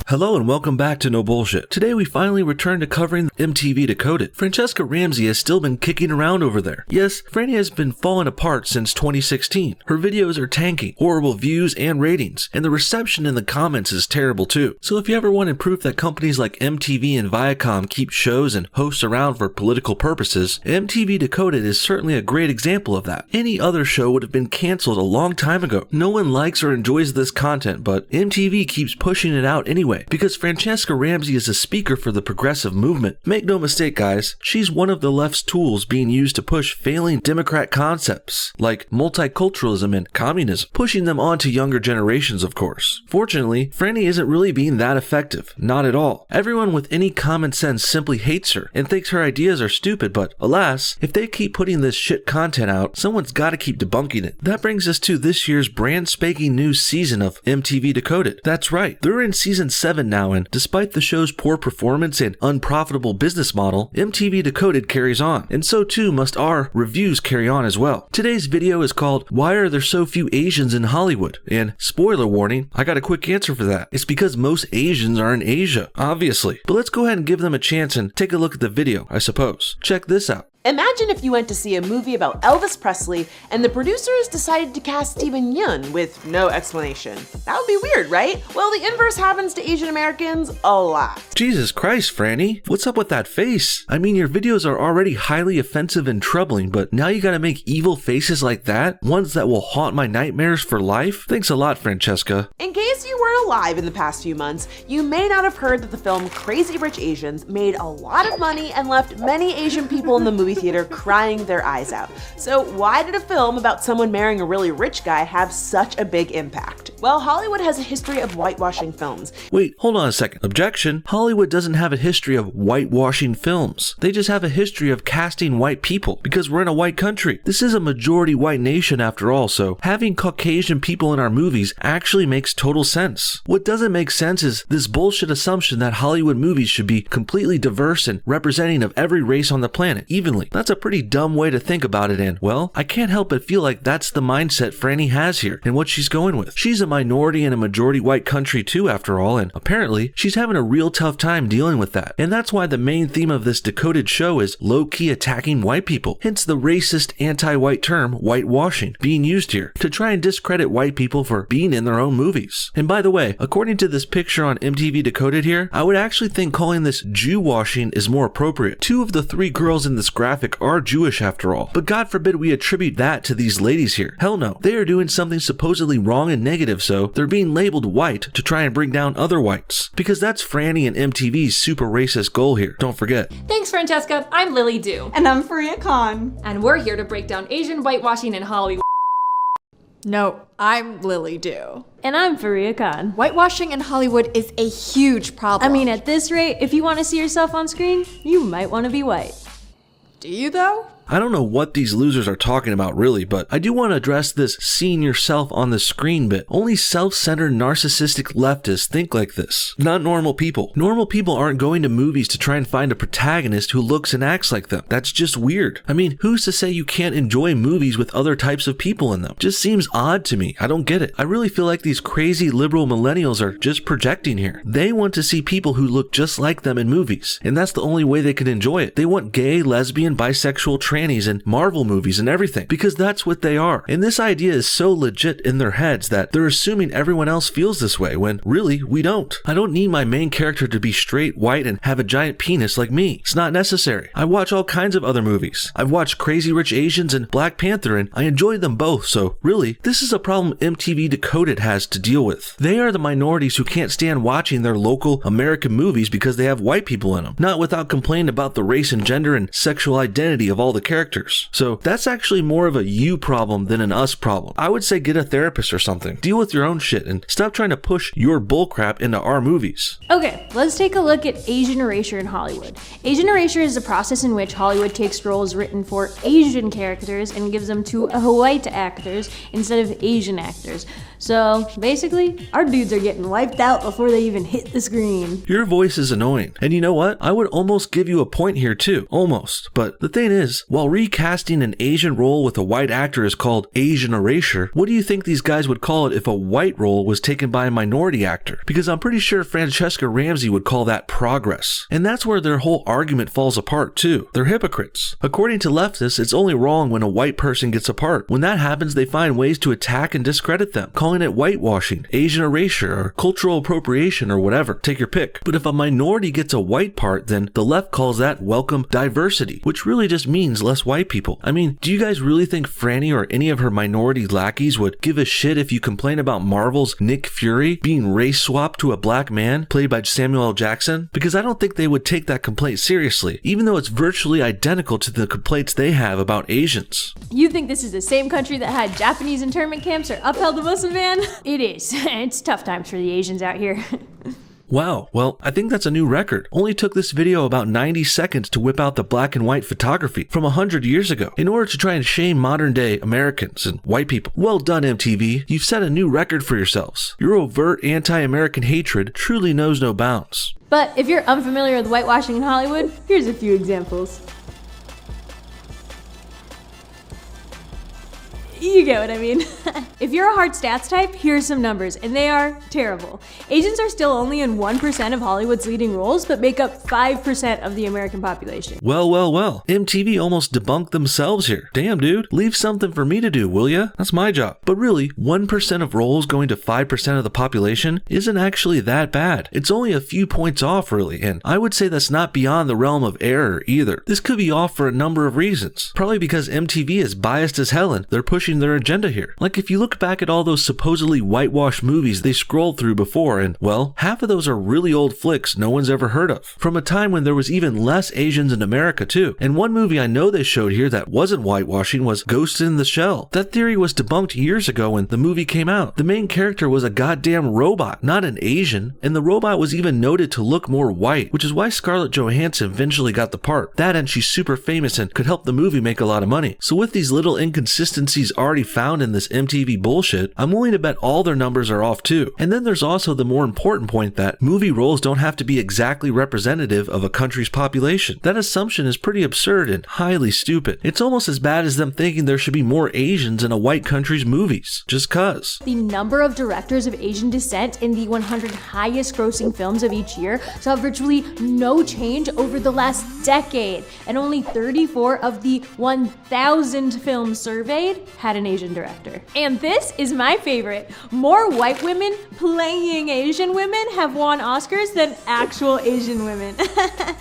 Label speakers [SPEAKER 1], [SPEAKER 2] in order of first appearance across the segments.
[SPEAKER 1] Hello and welcome back to No Bullshit. Today we finally return to covering MTV Decoded. Francesca Ramsey has still been kicking around over there. Yes, Franny has been falling apart since 2016. Her videos are tanking, horrible views and ratings, and the reception in the comments is terrible too. So if you ever wanted proof that companies like MTV and Viacom keep shows and hosts around for political purposes, MTV Decoded is certainly a great example of that. Any other show would have been cancelled a long time ago. No one likes or enjoys this content, but MTV keeps pushing it out anyway, because Francesca Ramsey is a speaker for the progressive movement. Make no mistake, guys, she's one of the left's tools being used to push failing Democrat concepts, like multiculturalism and communism, pushing them on to younger generations, of course. Fortunately, Franny isn't really being that effective, not at all. Everyone with any common sense simply hates her and thinks her ideas are stupid, but alas, if they keep putting this shit content out, someone's gotta keep debunking it. That brings us to this year's brand spanking new season of MTV Decoded. That's right, they're in season 7 now, and despite the show's poor performance and unprofitable business model, MTV Decoded carries on, and so too must our reviews carry on as well. Today's video is called Why Are There So Few Asians in Hollywood? And spoiler warning, I got a quick answer for that. It's because most Asians are in Asia, obviously. But let's go ahead and give them a chance and take a look at the video, I suppose. Check this out.
[SPEAKER 2] Imagine if you went to see a movie about Elvis Presley and the producers decided to cast Steven Yeun with no explanation. That would be weird, right? Well, the inverse happens to Asian Americans a lot.
[SPEAKER 1] Jesus Christ, Franny. What's up with that face? I mean, your videos are already highly offensive and troubling, but now you gotta make evil faces like that? Ones that will haunt my nightmares for life? Thanks a lot, Francesca.
[SPEAKER 2] In case you weren't alive in the past few months, you may not have heard that the film Crazy Rich Asians made a lot of money and left many Asian people in the movie theater crying their eyes out. So why did a film about someone marrying a really rich guy have such a big impact? Well, Hollywood has a history of whitewashing films.
[SPEAKER 1] Wait, hold on a second. Objection. Hollywood doesn't have a history of whitewashing films. They just have a history of casting white people, because we're in a white country. This is a majority white nation after all, so having Caucasian people in our movies actually makes total sense. What doesn't make sense is this bullshit assumption that Hollywood movies should be completely diverse and representing of every race on the planet, evenly. That's a pretty dumb way to think about it, and, well, I can't help but feel like that's the mindset Franny has here and what she's going with. She's a minority in a majority white country too, after all, and apparently she's having a real tough time dealing with that. And that's why the main theme of this Decoded show is low-key attacking white people, hence the racist anti-white term whitewashing being used here to try and discredit white people for being in their own movies. And by the way, according to this picture on MTV Decoded here, I would actually think calling this Jew washing is more appropriate. 2 of the 3 girls in this graphic are Jewish after all, but God forbid we attribute that to these ladies here. Hell no, they are doing something supposedly wrong and negative, so they're being labeled white to try and bring down other whites, because that's Franny and MTV's super racist goal here, don't forget.
[SPEAKER 3] Thanks, Francesca. I'm Lily Du.
[SPEAKER 4] And I'm Faria Khan.
[SPEAKER 3] And we're here to break down Asian whitewashing in Hollywood.
[SPEAKER 4] No, I'm Lily Du.
[SPEAKER 5] And I'm Faria Khan.
[SPEAKER 4] Whitewashing in Hollywood is a huge problem.
[SPEAKER 5] I mean, at this rate, if you want to see yourself on screen, you might want to be white.
[SPEAKER 4] Do you though?
[SPEAKER 1] I don't know what these losers are talking about really, but I do want to address this seeing yourself on the screen bit. Only self-centered narcissistic leftists think like this. Not normal people. Normal people aren't going to movies to try and find a protagonist who looks and acts like them. That's just weird. I mean, who's to say you can't enjoy movies with other types of people in them? Just seems odd to me. I don't get it. I really feel like these crazy liberal millennials are just projecting here. They want to see people who look just like them in movies, and that's the only way they can enjoy it. They want gay, lesbian, bisexual, trannies and Marvel movies and everything, because that's what they are. And this idea is so legit in their heads that they're assuming everyone else feels this way, when really we don't. I don't need my main character to be straight, white, and have a giant penis like me. It's not necessary. I watch all kinds of other movies. I've watched Crazy Rich Asians and Black Panther, and I enjoyed them both, so really, this is a problem MTV Decoded has to deal with. They are the minorities who can't stand watching their local American movies because they have white people in them, not without complaining about the race and gender and sexual identity of all the characters. So that's actually more of a you problem than an us problem. I would say get a therapist or something. Deal with your own shit and stop trying to push your bullcrap into our movies.
[SPEAKER 5] Okay, let's take a look at Asian erasure in Hollywood. Asian erasure is a process in which Hollywood takes roles written for Asian characters and gives them to white actors instead of Asian actors. So basically, our dudes are getting wiped out before they even hit the screen.
[SPEAKER 1] Your voice is annoying. And you know what? I would almost give you a point here too. Almost. But the thing is, While recasting an Asian role with a white actor is called Asian erasure, what do you think these guys would call it if a white role was taken by a minority actor? Because I'm pretty sure Francesca Ramsey would call that progress. And that's where their whole argument falls apart too. They're hypocrites. According to leftists, it's only wrong when a white person gets a part. When that happens, they find ways to attack and discredit them, calling it whitewashing, Asian erasure, or cultural appropriation, or whatever. Take your pick. But if a minority gets a white part, then the left calls that welcome diversity, which really just means less white people. I mean, do you guys really think Franny or any of her minority lackeys would give a shit if you complain about Marvel's Nick Fury being race swapped to a black man played by Samuel L. Jackson? Because I don't think they would take that complaint seriously, even though it's virtually identical to the complaints they have about Asians.
[SPEAKER 5] You think this is the same country that had Japanese internment camps or upheld the Muslim ban? It is. It's tough times for the Asians out here.
[SPEAKER 1] Wow, well, I think that's a new record. Only took this video about 90 seconds to whip out the black and white photography from 100 years ago in order to try and shame modern day Americans and white people. Well done, MTV. You've set a new record for yourselves. Your overt anti-American hatred truly knows no bounds.
[SPEAKER 5] But if you're unfamiliar with whitewashing in Hollywood, here's a few examples. You get what I mean. If you're a hard stats type, here's some numbers, and they are terrible. Asians are still only in 1% of Hollywood's leading roles, but make up 5% of the American population.
[SPEAKER 1] Well. MTV almost debunked themselves here. Damn, dude. Leave something for me to do, will ya? That's my job. But really, 1% of roles going to 5% of the population isn't actually that bad. It's only a few points off, really, and I would say that's not beyond the realm of error either. This could be off for a number of reasons. Probably because MTV is biased as hell and they're pushing their agenda here. Like if you look back at all those supposedly whitewashed movies they scrolled through before, and well, half of those are really old flicks no one's ever heard of, from a time when there was even less Asians in America too. And one movie I know they showed here that wasn't whitewashing was Ghost in the Shell. That theory was debunked years ago when the movie came out. The main character was a goddamn robot, not an Asian, and the robot was even noted to look more white, which is why Scarlett Johansson eventually got the part. That and she's super famous and could help the movie make a lot of money. So with these little inconsistencies already found in this MTV bullshit, I'm willing to bet all their numbers are off too. And then there's also the more important point that movie roles don't have to be exactly representative of a country's population. That assumption is pretty absurd and highly stupid. It's almost as bad as them thinking there should be more Asians in a white country's movies, just cuz.
[SPEAKER 5] The number of directors of Asian descent in the 100 highest grossing films of each year saw virtually no change over the last decade, and only 34 of the 1,000 films surveyed had an Asian director. And this is my favorite. More white women playing Asian women have won Oscars than actual Asian women.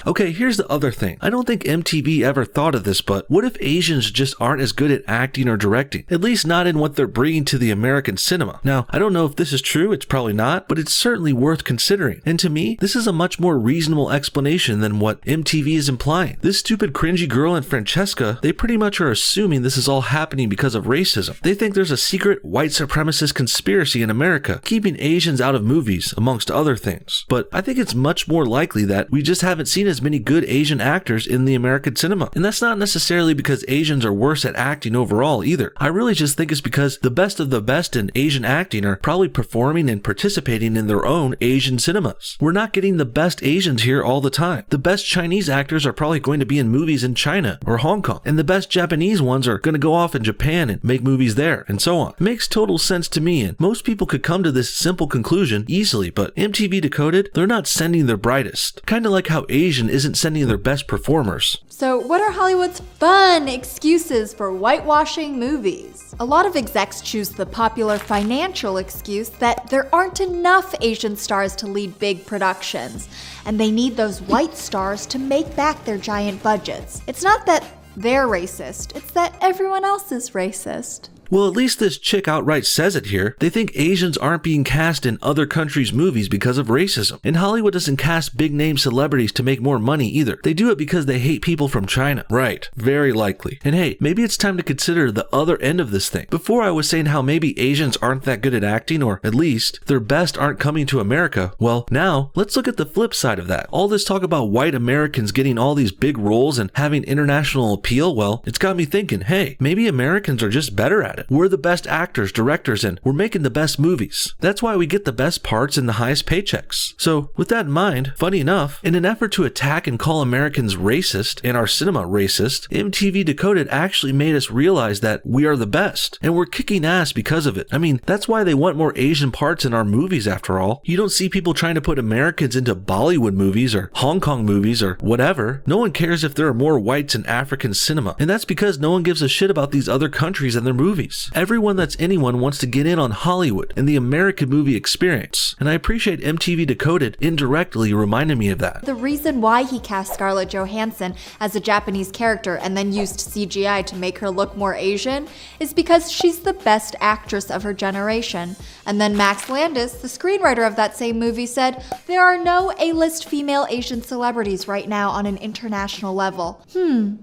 [SPEAKER 1] Okay, here's the other thing. I don't think MTV ever thought of this, but what if Asians just aren't as good at acting or directing? At least not in what they're bringing to the American cinema. Now, I don't know if this is true, it's probably not, but it's certainly worth considering. And to me, this is a much more reasonable explanation than what MTV is implying. This stupid cringy girl and Francesca, they pretty much are assuming this is all happening because of racism. They think there's a secret white supremacist conspiracy in America, keeping Asians out of movies, amongst other things. But I think it's much more likely that we just haven't seen as many good Asian actors in the American cinema. And that's not necessarily because Asians are worse at acting overall either. I really just think it's because the best of the best in Asian acting are probably performing and participating in their own Asian cinemas. We're not getting the best Asians here all the time. The best Chinese actors are probably going to be in movies in China or Hong Kong, and the best Japanese ones are going to go off in Japan and make movies there, and so on. It makes total sense to me, and most people could come to this simple conclusion easily, but MTV Decoded, they're not sending their brightest. Kinda like how Asian isn't sending their best performers.
[SPEAKER 4] So what are Hollywood's fun excuses for whitewashing movies? A lot of execs choose the popular financial excuse that there aren't enough Asian stars to lead big productions, and they need those white stars to make back their giant budgets. It's not that they're racist, it's that everyone else is racist.
[SPEAKER 1] Well, at least this chick outright says it here. They think Asians aren't being cast in other countries' movies because of racism. And Hollywood doesn't cast big-name celebrities to make more money either. They do it because they hate people from China. Right. Very likely. And hey, maybe it's time to consider the other end of this thing. Before I was saying how maybe Asians aren't that good at acting, or at least their best aren't coming to America. Well, now, let's look at the flip side of that. All this talk about white Americans getting all these big roles and having international appeal, well, it's got me thinking, hey, maybe Americans are just better at it. it. We're the best actors, directors, and we're making the best movies. That's why we get the best parts and the highest paychecks. So with that in mind, funny enough, in an effort to attack and call Americans racist and our cinema racist, MTV Decoded actually made us realize that we are the best, and we're kicking ass because of it. I mean, that's why they want more Asian parts in our movies after all. You don't see people trying to put Americans into Bollywood movies or Hong Kong movies or whatever. No one cares if there are more whites in African cinema, and that's because no one gives a shit about these other countries and their movies. Everyone that's anyone wants to get in on Hollywood and the American movie experience, and I appreciate MTV Decoded indirectly reminding me of that.
[SPEAKER 4] The reason why he cast Scarlett Johansson as a Japanese character and then used CGI to make her look more Asian is because she's the best actress of her generation. And then Max Landis, the screenwriter of that same movie, said, "There are no A-list female Asian celebrities right now on an international level."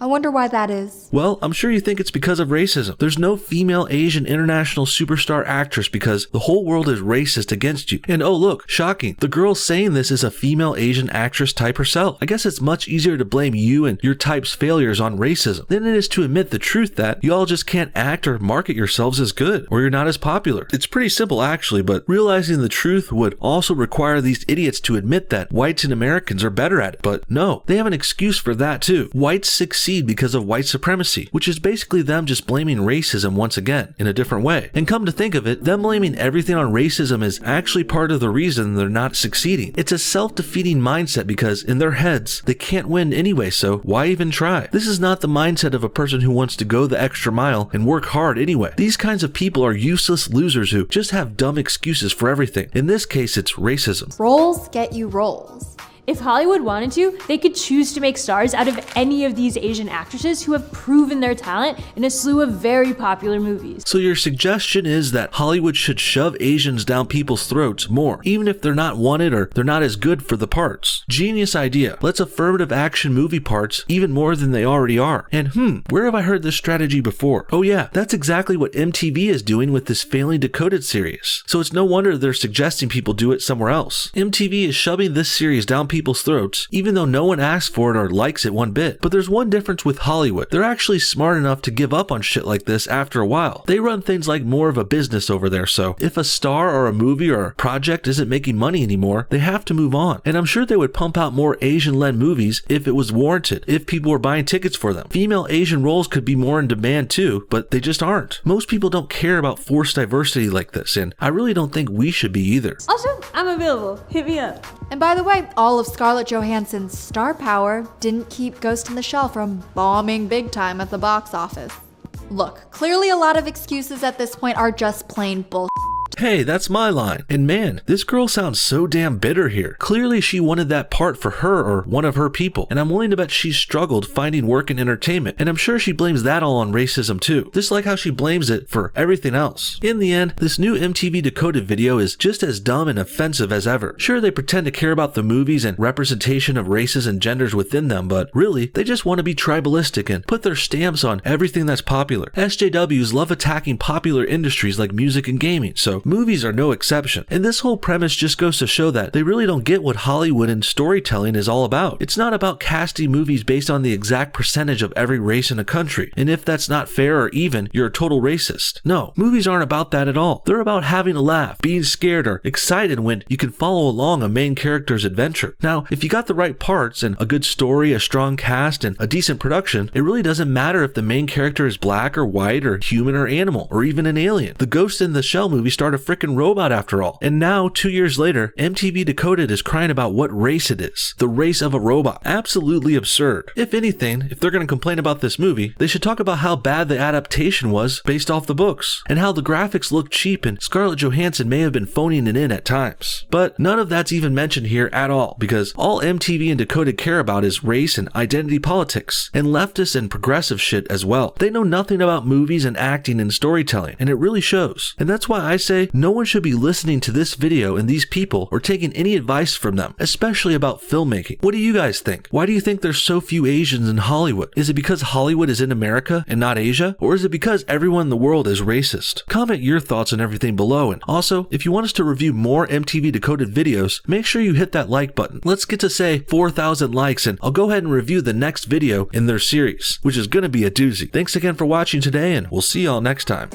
[SPEAKER 4] I wonder why that is.
[SPEAKER 1] Well, I'm sure you think it's because of racism. There's no female Asian international superstar actress because the whole world is racist against you. And oh look, shocking, the girl saying this is a female Asian actress type herself. I guess it's much easier to blame you and your type's failures on racism than it is to admit the truth that you all just can't act or market yourselves as good, or you're not as popular. It's pretty simple actually, but realizing the truth would also require these idiots to admit that whites and Americans are better at it. But no, they have an excuse for that too. Whites succeed because of white supremacy, which is basically them just blaming racism once again, in a different way. And come to think of it, them blaming everything on racism is actually part of the reason they're not succeeding. It's a self-defeating mindset because in their heads, they can't win anyway, so why even try? This is not the mindset of a person who wants to go the extra mile and work hard anyway. These kinds of people are useless losers who just have dumb excuses for everything. In this case, it's racism.
[SPEAKER 4] Roles get you roles.
[SPEAKER 5] If Hollywood wanted to, they could choose to make stars out of any of these Asian actresses who have proven their talent in a slew of very popular movies.
[SPEAKER 1] So your suggestion is that Hollywood should shove Asians down people's throats more, even if they're not wanted or they're not as good for the parts. Genius idea. Let's affirmative action movie parts even more than they already are. And where have I heard this strategy before? Oh yeah, that's exactly what MTV is doing with this failing Decoded series. So it's no wonder they're suggesting people do it somewhere else. MTV is shoving this series down people's throats, even though no one asks for it or likes it one bit. But there's one difference with Hollywood. They're actually smart enough to give up on shit like this after a while. They run things like more of a business over there, so if a star or a movie or a project isn't making money anymore, they have to move on. And I'm sure they would pump out more Asian-led movies if it was warranted, if people were buying tickets for them. Female Asian roles could be more in demand too, but they just aren't. Most people don't care about forced diversity like this, and I really don't think we should be either.
[SPEAKER 5] Also, I'm available. Hit me up.
[SPEAKER 4] And by the way, all of Scarlett Johansson's star power didn't keep Ghost in the Shell from bombing big time at the box office. Look, clearly a lot of excuses at this point are just plain bullshit.
[SPEAKER 1] Hey, that's my line. And man, this girl sounds so damn bitter here. Clearly she wanted that part for her or one of her people, and I'm willing to bet she's struggled finding work in entertainment, and I'm sure she blames that all on racism too, just like how she blames it for everything else. In the end, this new MTV Decoded video is just as dumb and offensive as ever. Sure, they pretend to care about the movies and representation of races and genders within them, but really, they just want to be tribalistic and put their stamps on everything that's popular. SJWs love attacking popular industries like music and gaming, so movies are no exception. And this whole premise just goes to show that they really don't get what Hollywood and storytelling is all about. It's not about casting movies based on the exact percentage of every race in a country, and if that's not fair or even, you're a total racist. No, movies aren't about that at all. They're about having a laugh, being scared or excited when you can follow along a main character's adventure. Now, if you got the right parts and a good story, a strong cast, and a decent production, it really doesn't matter if the main character is black or white or human or animal or even an alien. The Ghost in the Shell movie started a freaking robot after all. And now, 2 years later, MTV Decoded is crying about what race it is. The race of a robot. Absolutely absurd. If anything, if they're going to complain about this movie, they should talk about how bad the adaptation was based off the books, and how the graphics looked cheap and Scarlett Johansson may have been phoning it in at times. But none of that's even mentioned here at all, because all MTV and Decoded care about is race and identity politics, and leftist and progressive shit as well. They know nothing about movies and acting and storytelling, and it really shows. And that's why I say say no one should be listening to this video and these people or taking any advice from them, especially about filmmaking. What do you guys think? Why do you think there's so few Asians in Hollywood? Is it because Hollywood is in America and not Asia? Or is it because everyone in the world is racist? Comment your thoughts on everything below, and also, if you want us to review more MTV Decoded videos, make sure you hit that like button. Let's get to say 4,000 likes and I'll go ahead and review the next video in their series, which is going to be a doozy. Thanks again for watching today, and we'll see y'all next time.